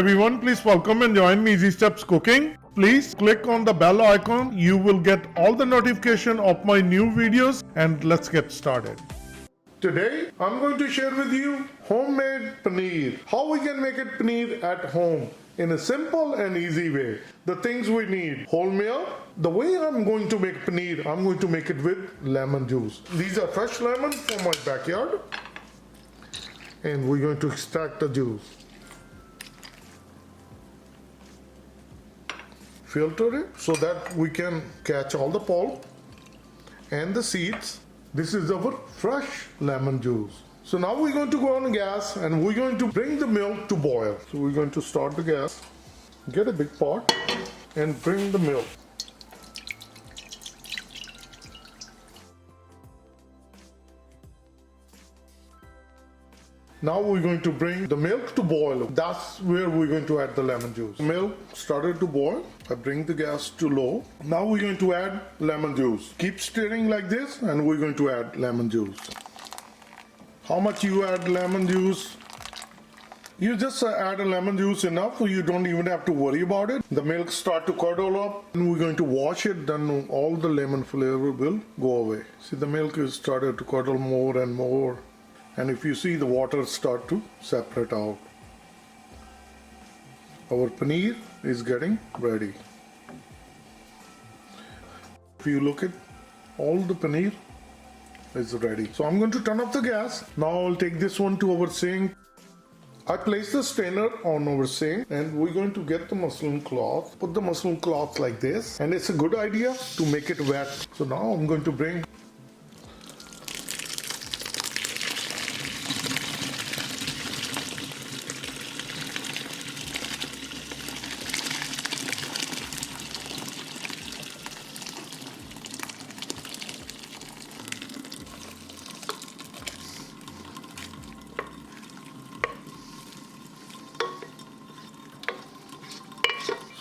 everyone, please welcome and join me Easy Steps Cooking. Please click on the bell icon. You will get all the notification of my new videos, and let's get started. Today I'm going to share with you homemade paneer. How we can make it paneer at home in a simple and easy way. The things we need: whole milk. The way I'm going to make paneer, I'm going to make it with lemon juice. These are fresh lemons from my backyard, and we're going to extract the juice. Filter it so that we can catch all the pulp and the seeds. This is our fresh lemon juice. So now we're going to go on the gas and we're going to bring the milk to boil. So we're going to start the gas, get a big pot and bring the milk. Now we're going to bring the milk to boil. That's where we're going to add the lemon juice. Milk started to boil. I bring the gas to low. Now we're going to add lemon juice. Keep stirring like this and we're going to add lemon juice. How much you add lemon juice? You just add a lemon juice enough so you don't even have to worry about it. The milk start to curdle up and we're going to wash it, then all the lemon flavor will go away. See, the milk is started to curdle more and more. And if you see, the water start to separate out. Our paneer is getting ready. If you look at, all the paneer is ready. So I'm going to turn off the gas. Now I'll take this one to our sink. I place the strainer on our sink and we're going to get the muslin cloth. Put the muslin cloth like this, and it's a good idea to make it wet. So now I'm going to bring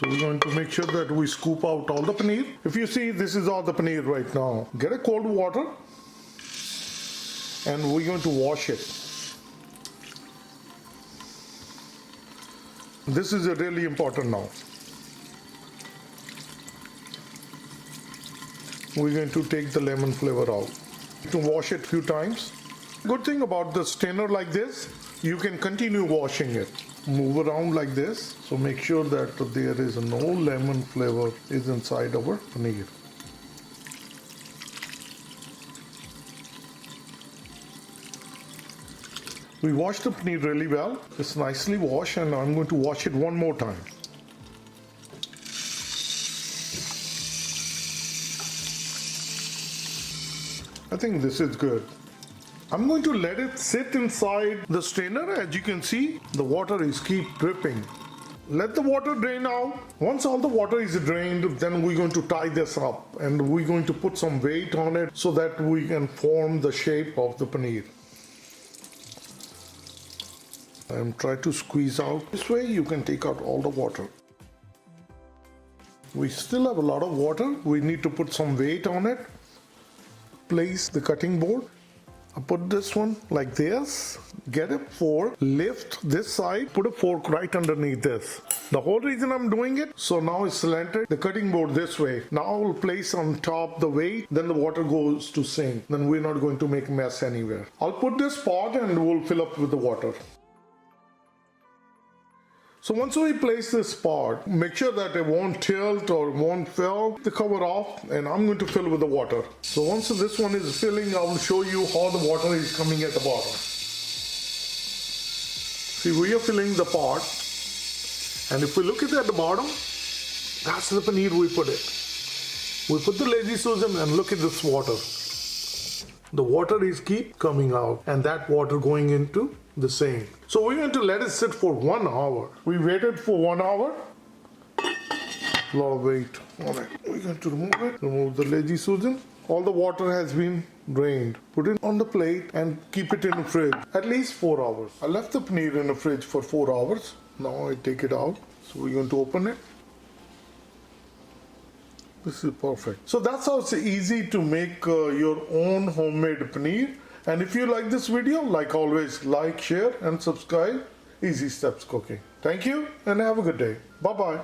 So we're going to make sure that we scoop out all the paneer. If you see, this is all the paneer right now. Get a cold water and we're going to wash it. This is really important now. We're going to take the lemon flavor out. To wash it a few times. Good thing about the strainer like this, you can continue washing it. Move around like this, so make sure that there is no lemon flavor is inside our paneer. We washed the paneer really well. It's nicely washed, and I'm going to wash it one more time. I think this is good. I'm going to let it sit inside the strainer. As you can see, the water is keep dripping. Let the water drain out. Once all the water is drained, then we're going to tie this up and we're going to put some weight on it so that we can form the shape of the paneer. And try to squeeze out. This way you can take out all the water. We still have a lot of water. We need to put some weight on it. Place the cutting board. I put this one like this, get a fork, lift this side, put a fork right underneath this. The whole reason I'm doing it, so now it's slanted, the cutting board this way. Now I will place on top the weight, then the water goes to sink. Then we're not going to make mess anywhere. I'll put this pot and we'll fill up with the water. So once we place this pot, make sure that it won't tilt or won't fill. The cover off, and I'm going to fill with the water. So once this one is filling, I will show you how the water is coming at the bottom. See, we are filling the pot, and if we look at the bottom, that's the paneer we put it. We put the lazy Susan and look at this water. The water is keep coming out, and that water going into the sink. So we're going to let it sit for 1 hour. We waited for 1 hour. A lot of weight on it. We're going to remove it. Remove the lazy Susan. All the water has been drained. Put it on the plate and keep it in the fridge at least 4 hours. I left the paneer in the fridge for 4 hours. Now I take it out. So we're going to open it. This is perfect. So that's how it's easy to make your own homemade paneer. And if you like this video, like always, like, share and subscribe. Easy Steps Cooking. Thank you and have a good day. Bye bye.